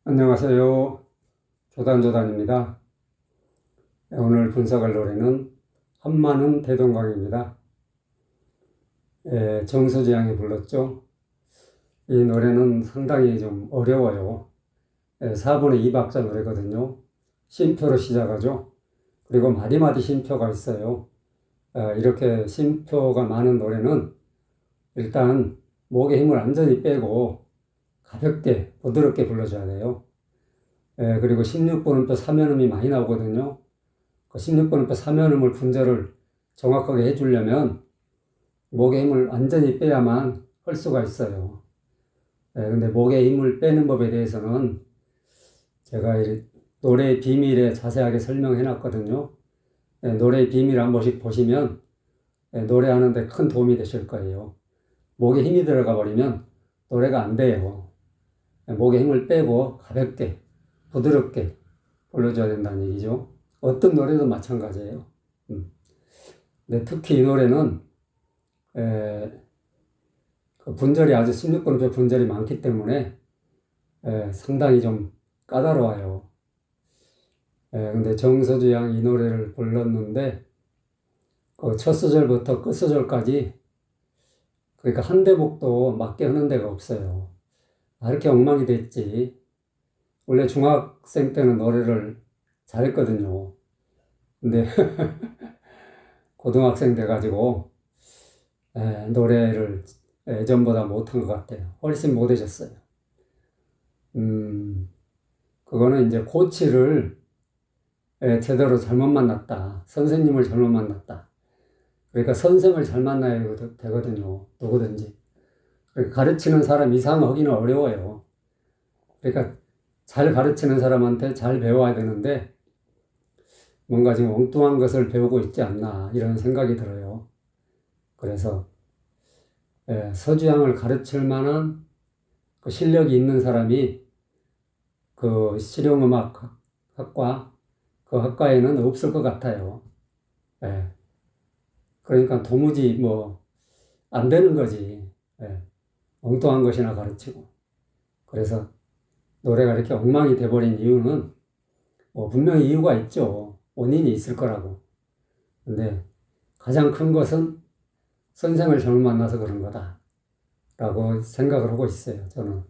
안녕하세요. 조단조단입니다. 오늘 분석할 노래는 한마는 대동강입니다. 정서지 양이 불렀죠. 이 노래는 상당히 좀 어려워요. 4분의 2박자 노래거든요. 쉼표로 시작하죠. 그리고 마디마디 쉼표가 있어요. 이렇게 쉼표가 많은 노래는 일단 목에 힘을 완전히 빼고 가볍게 부드럽게 불러줘야 돼요. 그리고 16분음표 사면음이 많이 나오거든요. 그 16분음표 사면음을 분절을 정확하게 해주려면 목에 힘을 완전히 빼야만 할 수가 있어요. 근데 목에 힘을 빼는 법에 대해서는 제가 노래의 비밀에 자세하게 설명해 놨거든요. 노래의 비밀 한 번씩 보시면 노래하는데 큰 도움이 되실 거예요. 목에 힘이 들어가 버리면 노래가 안 돼요. 목에 힘을 빼고 가볍게 부드럽게 불러줘야 된다는 얘기죠. 어떤 노래도 마찬가지예요. 근데 특히 이 노래는 그 분절이 아주 16분음표 분절이 많기 때문에 상당히 좀 까다로워요. 근데 정서주 양이 이 노래를 불렀는데 그 첫 소절부터 끝 소절까지 그러니까 한 대목도 맞게 하는 데가 없어요. 이렇게 엉망이 됐지. 원래 중학생 때는 노래를 잘했거든요. 근데 고등학생 돼가지고 노래를 예전보다 못한 것 같아요. 훨씬 못해졌어요. 그거는 이제 코치를 제대로 잘못 만났다. 선생님을 잘못 만났다. 그러니까 선생을 잘 만나야 되거든요. 누구든지. 가르치는 사람 이상 하기는 어려워요. 그러니까 잘 가르치는 사람한테 잘 배워야 되는데 뭔가 지금 엉뚱한 것을 배우고 있지 않나 이런 생각이 들어요. 그래서 서주양을 가르칠 만한 그 실력이 있는 사람이 그 실용음악학과 그 학과에는 없을 것 같아요. 그러니까 도무지 안 되는 거지. 엉뚱한 것이나 가르치고. 그래서 노래가 이렇게 엉망이 돼버린 이유는 분명히 이유가 있죠. 원인이 있을 거라고. 근데 가장 큰 것은 선생을 잘못 만나서 그런 거다. 라고 생각을 하고 있어요, 저는.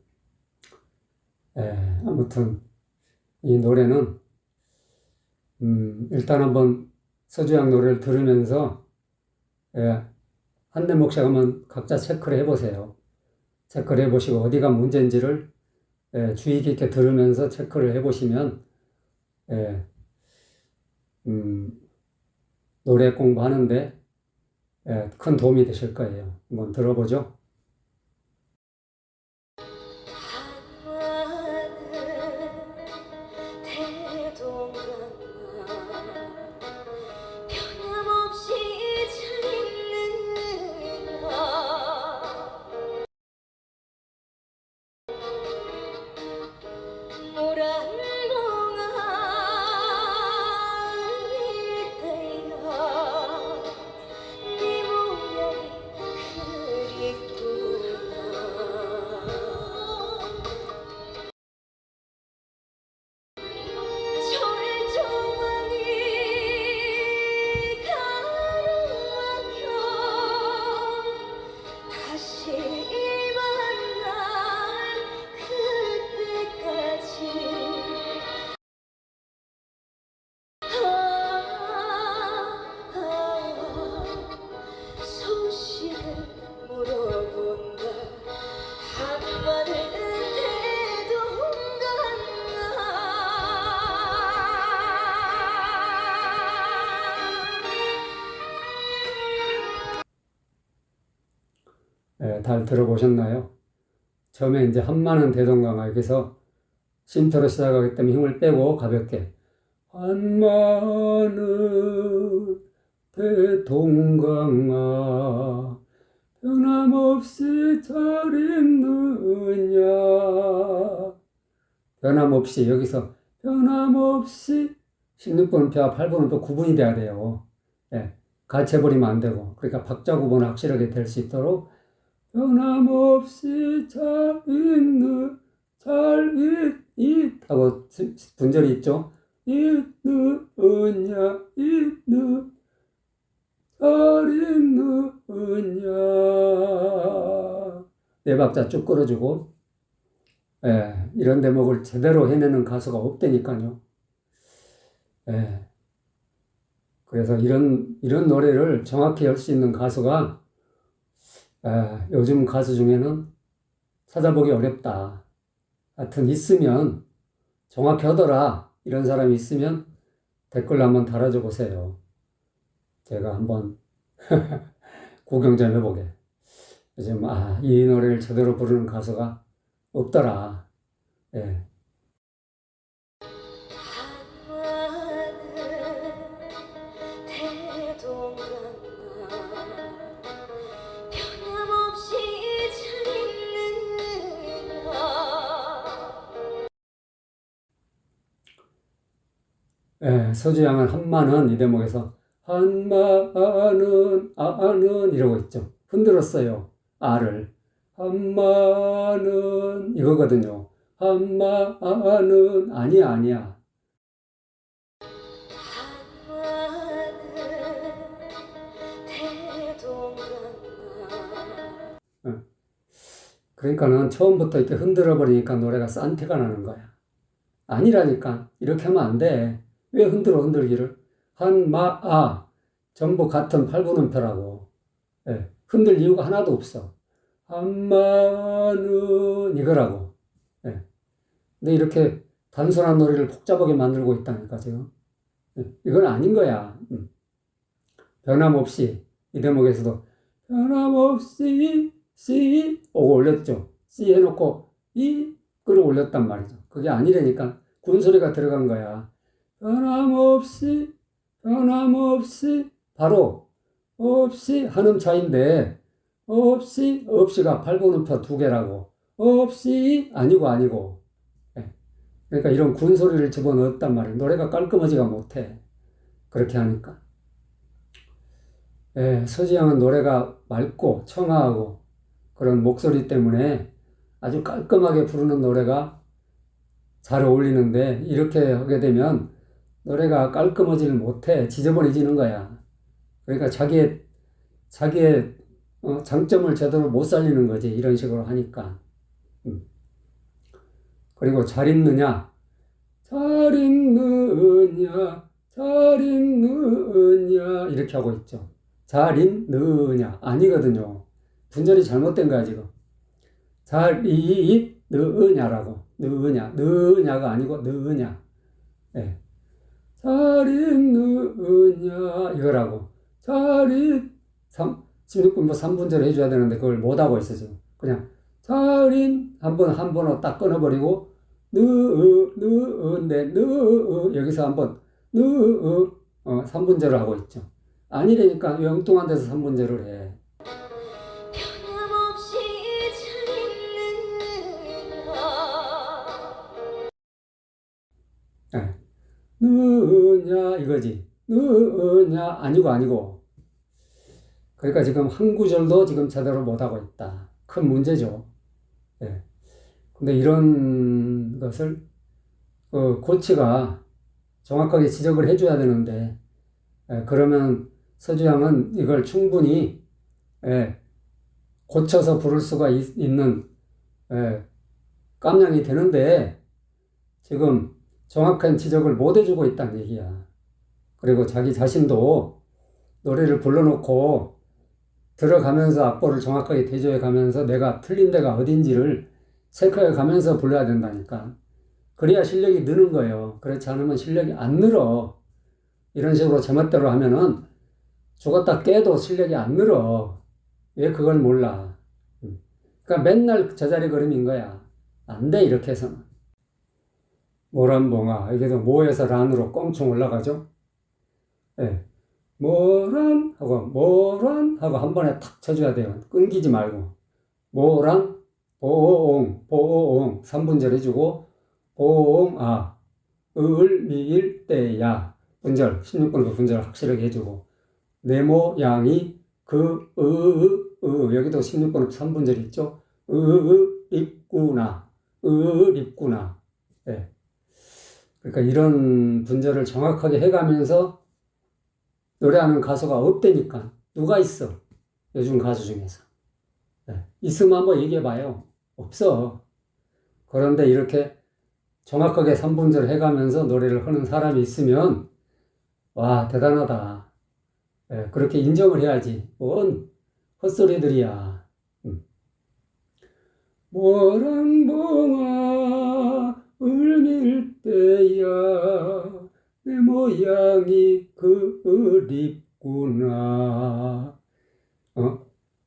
아무튼, 이 노래는, 일단 한번 서주양 노래를 들으면서, 한 대목씩 한번 각자 체크를 해보세요. 체크를 해보시고, 어디가 문제인지를 주의 깊게 들으면서 체크를 해보시면, 노래 공부하는데 큰 도움이 되실 거예요. 한번 들어보죠. 잘 들어보셨나요? 처음에 이제 한마는 대동강아, 여기서 쉼표로 시작하기 때문에 힘을 빼고 가볍게 한마는 대동강아 변함없이 잘 있느냐. 변함없이 여기서 변함없이 16분음표와 8분음표 구분이 돼야 돼요. 같이 해버리면 안 되고. 그러니까 박자 구분을 확실하게 될 수 있도록 변함없이 잘 하고 분절이 있죠. 있느냐, 잘 있느냐. 네 박자 쭉 끌어주고, 이런 대목을 제대로 해내는 가수가 없다니까요. 그래서 이런 노래를 정확히 할 수 있는 가수가 요즘 가수 중에는 찾아보기 어렵다. 하여튼 있으면 정확히 하더라. 이런 사람이 있으면 댓글로 한번 달아줘 보세요. 제가 한번 구경 좀 해보게. 요즘 이 노래를 제대로 부르는 가수가 없더라. 서주양은 한마는 이 대목에서 한마는 아는 이러고 있죠. 흔들었어요. 아를. 한마는 이거거든요. 한마는 아니야. 그러니까는 처음부터 이렇게 흔들어 버리니까 노래가 싼티가 나는 거야. 아니라니까. 이렇게 하면 안 돼. 왜 흔들기를? 전부 같은 8분음표라고. 흔들 이유가 하나도 없어. 한마는 이거라고. 근데 이렇게 단순한 노래를 복잡하게 만들고 있다니까, 지금. 이건 아닌 거야. 변함없이, 이 대목에서도 변함없이, C, 오고 올렸죠. C 해놓고, 이, 끌어올렸단 말이죠. 그게 아니라니까. 군소리가 들어간 거야. 변함없이, 바로, 없이, 한음 차인데, 없이가 8분음표 2개라고. 없이, 아니고. 그러니까 이런 군소리를 집어넣었단 말이에요. 노래가 깔끔하지가 못해. 그렇게 하니까. 서지양은 노래가 맑고 청아하고 그런 목소리 때문에 아주 깔끔하게 부르는 노래가 잘 어울리는데 이렇게 하게 되면 노래가 깔끔하지를 못해. 지저분해지는 거야. 그러니까 자기의 장점을 제대로 못 살리는 거지. 이런 식으로 하니까. 그리고 잘 있느냐 이렇게 하고 있죠. 잘 있느냐 아니거든요. 분절이 잘못된 거야 지금. 잘 있느냐라고. 느냐가 아니고 느냐. 잘 있느냐 이거라고. 16분부 3분절 해줘야 되는데 그걸 못하고 있어 지금. 그냥 잘인 한 번으로 딱 끊어버리고 여기서 한번 3분절을 하고 있죠. 아니라니까 엉뚱한 데서 3분절을 해. 느냐 이거지. 느냐 아니고. 그러니까 지금 한 구절도 지금 제대로 못하고 있다. 큰 문제죠. 근데 이런 것을 코치가 정확하게 지적을 해줘야 되는데 그러면 서주양은 이걸 충분히 고쳐서 부를 수가 있는 깜냥이 되는데 지금 정확한 지적을 못 해주고 있다는 얘기야. 그리고 자기 자신도 노래를 불러놓고 들어가면서 악보를 정확하게 대조해 가면서 내가 틀린 데가 어딘지를 체크해 가면서 불러야 된다니까. 그래야 실력이 느는 거예요. 그렇지 않으면 실력이 안 늘어. 이런 식으로 제멋대로 하면은 죽었다 깨도 실력이 안 늘어. 왜 그걸 몰라. 그러니까 맨날 제자리 걸음인 거야. 안 돼, 이렇게 해서는. 모란봉아. 이게도 모에서 란으로 껑충 올라가죠. 모란 하고 한 번에 탁 쳐줘야 돼요. 끊기지 말고. 모란, 보옹 3분절 해주고 보옹 을 때야 분절 16번 분절 확실하게 해주고 네모 양이 여기도 16번 3분절 있죠. 립구나 예. 그러니까 이런 분절을 정확하게 해가면서 노래하는 가수가 없다니까. 누가 있어? 요즘 가수 중에서. 예. 있으면 한번 얘기해봐요. 없어. 그런데 이렇게 정확하게 3분절 해가면서 노래를 하는 사람이 있으면 와, 대단하다. 예, 그렇게 인정을 해야지. 뭔 헛소리들이야. 모랑봉아 울밀 때야 내 모양이 그립구나.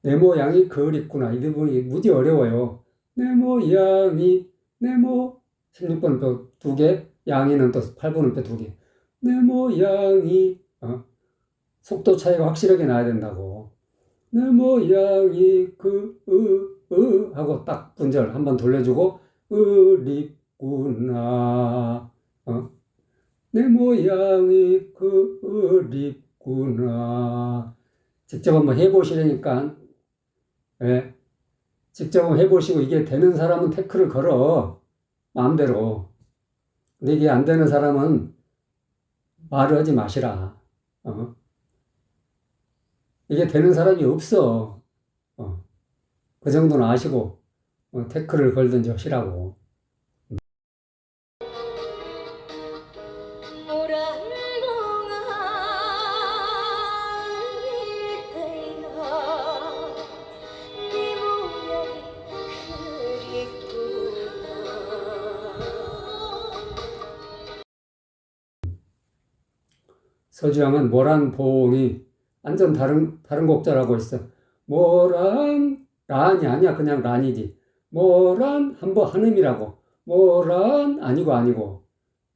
내 모양이 그립구나. 이 부분이 무지 어려워요. 내 모양이 16번은 또 두 개, 양이는 또 8번은 또 두 개. 내 모양이 속도 차이가 확실하게 나야 된다고. 내 모양이 하고 딱 분절 한번 돌려주고 그립구나. 내 모양이 그립구나. 직접 한번 해보시려니까, 예, 직접 한번 해보시고 이게 되는 사람은 태클을 걸어. 마음대로. 근데 이게 안 되는 사람은 말을 하지 마시라. 이게 되는 사람이 없어. 그 정도는 아시고, 태클을 걸든지 하시라고. 서주양은 모란봉이 완전 다른 곡자라고 있어. 란이 아니야. 그냥 란이지. 한번 한음이라고. 아니고.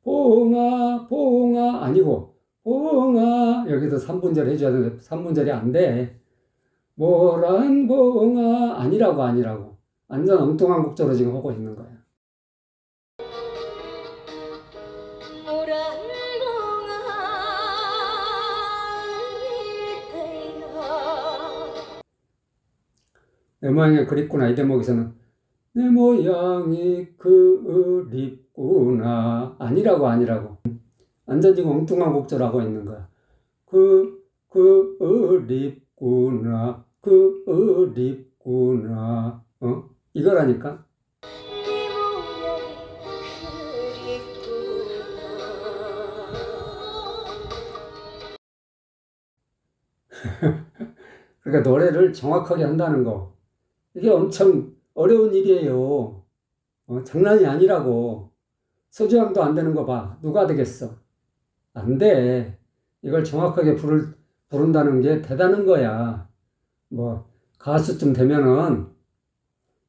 봉아 아니고. 봉아 여기서 3분절 해줘야 되는데 3분절이 안 돼. 봉아 아니라고. 완전 엉뚱한 곡자로 지금 하고 있는 거야. 내 모양이 그립구나. 이 대목에서는 내 모양이 그립구나. 아니라고. 완전 지금 엉뚱한 곡절하고 있는 거야. 그립구나. 이거라니까. 그러니까 노래를 정확하게 한다는 거. 이게 엄청 어려운 일이에요. 장난이 아니라고. 서주양도 안 되는 거 봐. 누가 되겠어? 안 돼. 이걸 정확하게 부른다는 게 대단한 거야. 가수쯤 되면은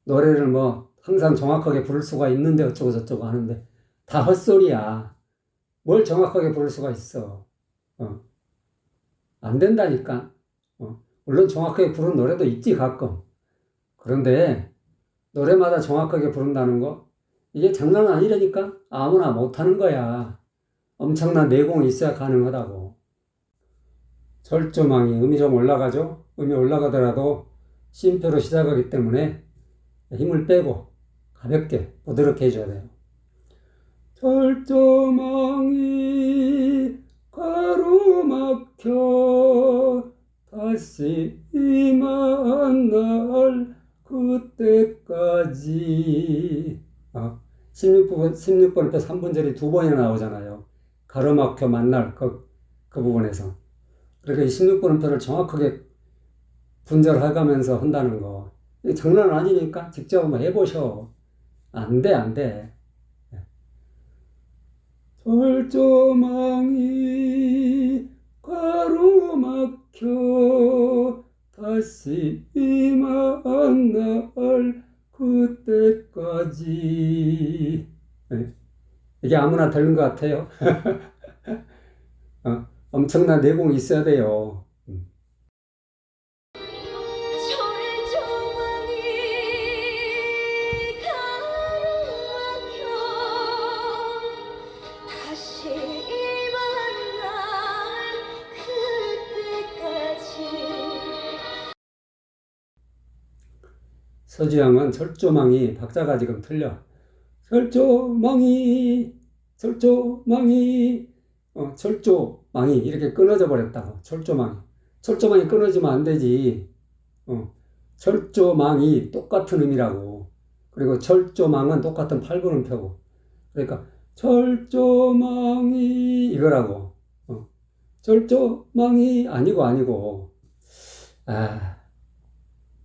노래를 항상 정확하게 부를 수가 있는데 어쩌고 저쩌고 하는데 다 헛소리야. 뭘 정확하게 부를 수가 있어. 안 된다니까. 물론 정확하게 부른 노래도 있지, 가끔. 그런데 노래마다 정확하게 부른다는 거, 이게 장난 아니라니까? 아무나 못하는 거야. 엄청난 내공이 있어야 가능하다고. 절조망이 음이 좀 올라가죠? 음이 올라가더라도 쉼표로 시작하기 때문에 힘을 빼고 가볍게 부드럽게 해줘야 돼요. 절조망이 가로막혀 다시 만날 그때까지. 16번 앞에 3분절이 두 번이나 나오잖아요. 가로막혀 만날 그 부분에서. 그러니까 이 16번 표를 정확하게 분절해가면서 한다는 거. 이게 장난 아니니까 직접 한번 해보셔. 안 돼. 절조망이 가로막혀 다시 만날 그때까지. 이게 아무나 되는 것 같아요. 엄청난 내공이 있어야 돼요. 서주양은 절조망이 박자가 지금 틀려. 철조망이, 철조망이, 철조망이 이렇게 끊어져 버렸다고. 철조망이. 철조망이 끊어지면 안 되지. 철조망이 똑같은 의미라고. 그리고 철조망은 똑같은 팔분음표고. 그러니까 철조망이 이거라고. 철조망이 아니고.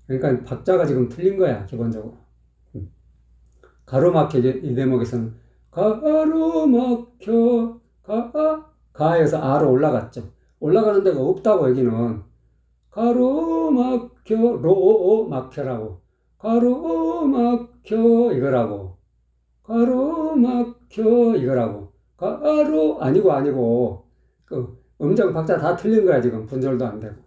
그러니까 박자가 지금 틀린 거야, 기본적으로. 가로막혀 이 대목에서는 가로막혀 가에서 아로 올라갔죠. 올라가는 데가 없다고 여기는. 가로막혀 로 막혀라고. 가로막혀 이거라고. 가로막혀 이거라고. 가로 아니고 그 음정 박자 다 틀린 거야 지금. 분절도 안 되고.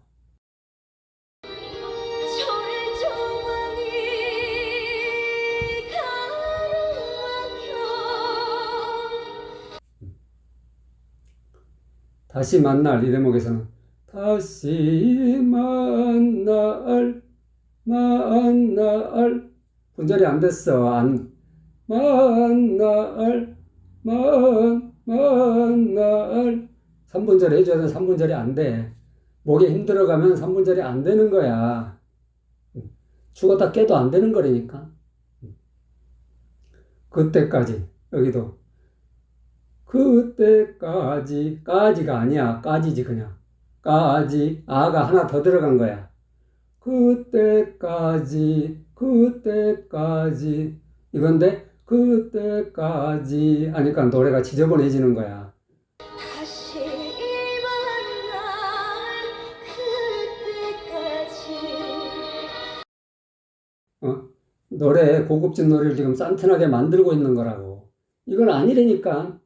다시 만날 이 대목에서는 다시 만날 분절이 안 됐어. 안 만날 3분절 해줘야 돼. 3분절이 안 돼. 목에 힘들어가면 3분절이 안 되는 거야. 죽었다 깨도 안 되는 거라니까. 그때까지 여기도 그때까지 까지가 아니야. 까지지 그냥. 까지 아가 하나 더 들어간 거야. 그때까지 이건데 그때까지 하니까 노래가 지저분해지는 거야. 다시 만날 그때까지. 노래 고급진 노래를 지금 산탄하게 만들고 있는 거라고. 이건 아니라니까.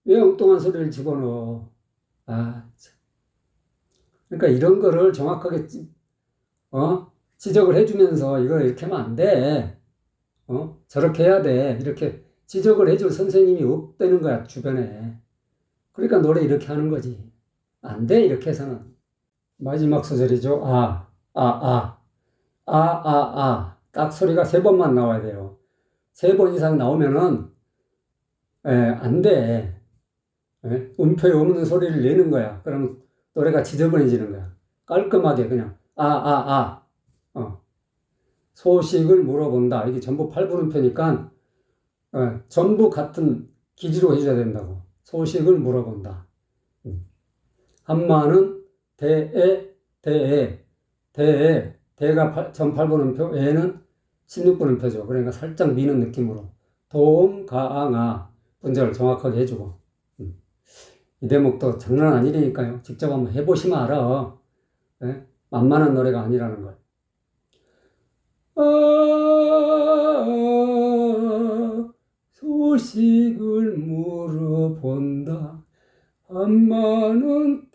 왜 엉뚱한 소리를 집어넣어. 그러니까 이런 거를 정확하게 지적을 해주면서 이걸 이렇게 하면 안 돼. 저렇게 해야 돼. 이렇게 지적을 해줄 선생님이 없다는 거야, 주변에. 그러니까 노래 이렇게 하는 거지. 안 돼, 이렇게 해서는. 마지막 소절이죠. 딱 소리가 3번만 나와야 돼요. 3번 이상 나오면은, 안 돼. 음표에 없는 소리를 내는 거야. 그럼 노래가 지저분해지는 거야. 깔끔하게 그냥, 소식을 물어본다. 이게 전부 8분음표니까, 전부 같은 기지로 해줘야 된다고. 소식을 물어본다. 한마는 대가 전 8분음표, 애는 16분음표죠. 그러니까 살짝 미는 느낌으로. 동가앙아 분절을 정확하게 해주고. 이 대목도 장난 아니라니까요. 직접 한번 해보시면 알아. 만만한 노래가 아니라는 걸. 소식을 물어본다. 한마는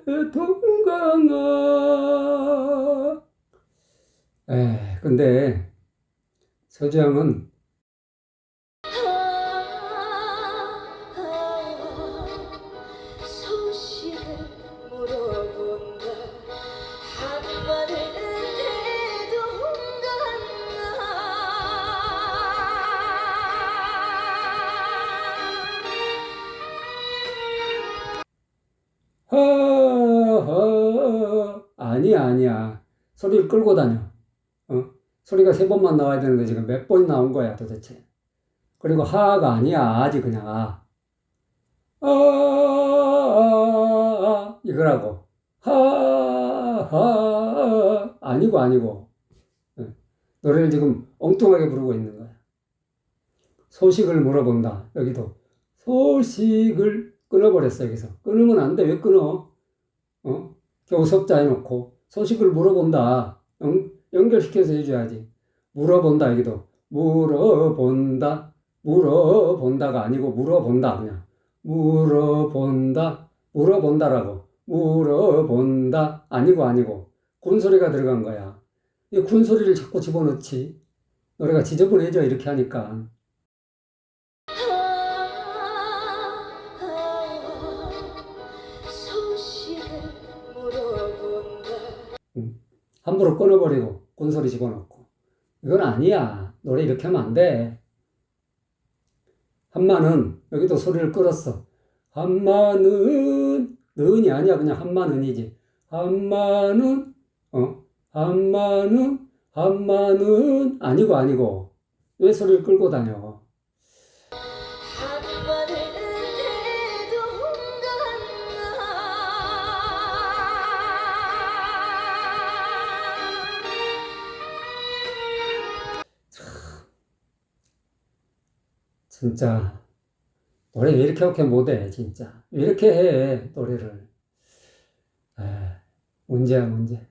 대동강아. 근데 서주양은 소식을 물어본다. 한마는 아니야. 소리를 끌고 다녀. 소리가 3번만 나와야 되는데 지금 몇 번 나온 거야, 도대체. 그리고 하가 아니야. 아지 그냥 이거라고. 아니고. 노래를 지금 엉뚱하게 부르고 있는 거야. 소식을 물어본다. 여기도 소식을 끊어버렸어. 여기서 끊으면 안 돼. 왜 끊어? 교섭자 해놓고 소식을 물어본다. 연결시켜서 해줘야지. 물어본다. 여기도 물어본다가 아니고 물어본다. 그냥 물어본다라고. 물어본다 아니고 군소리가 들어간 거야. 이 군소리를 자꾸 집어넣지. 노래가 지저분해져 이렇게 하니까. 소식을 물어본다. 함부로 끊어버리고 군소리 집어넣고. 이건 아니야. 노래 이렇게 하면 안 돼. 한마는 여기도 소리를 끌었어. 한마는 는이 아니야. 그냥 한마는이지. 한마는 한마는 아니고 왜 소리를 끌고 다녀? 한마는 진짜 노래 왜 이렇게 못해 진짜 왜 이렇게 해 노래를. 문제야 문제.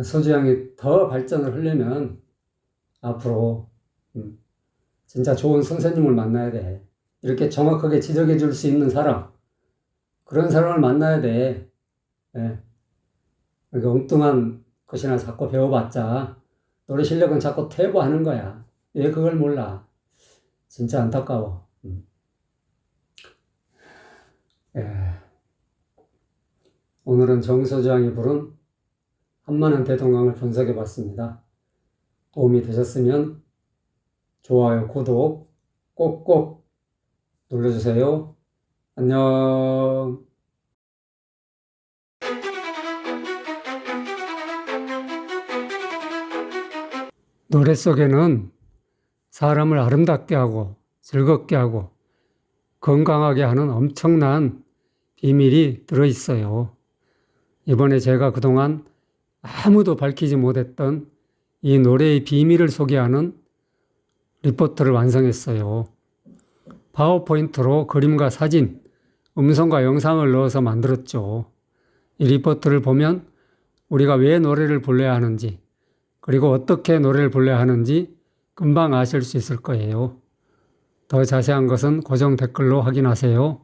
서주양이 더 발전을 하려면 앞으로 진짜 좋은 선생님을 만나야 돼. 이렇게 정확하게 지적해 줄 수 있는 사람, 그런 사람을 만나야 돼. 이렇게 엉뚱한 것이나 자꾸 배워봤자 노래 실력은 자꾸 퇴보하는 거야. 왜 그걸 몰라? 진짜 안타까워. 오늘은 정서주양이 부른 한마는 대동강을 분석해 봤습니다. 도움이 되셨으면 좋아요, 구독 꼭꼭 눌러주세요. 안녕. 노래 속에는 사람을 아름답게 하고 즐겁게 하고 건강하게 하는 엄청난 비밀이 들어있어요. 이번에 제가 그동안 아무도 밝히지 못했던 이 노래의 비밀을 소개하는 리포트를 완성했어요. 파워포인트로 그림과 사진, 음성과 영상을 넣어서 만들었죠. 이 리포트를 보면 우리가 왜 노래를 불러야 하는지, 그리고 어떻게 노래를 불러야 하는지 금방 아실 수 있을 거예요. 더 자세한 것은 고정 댓글로 확인하세요.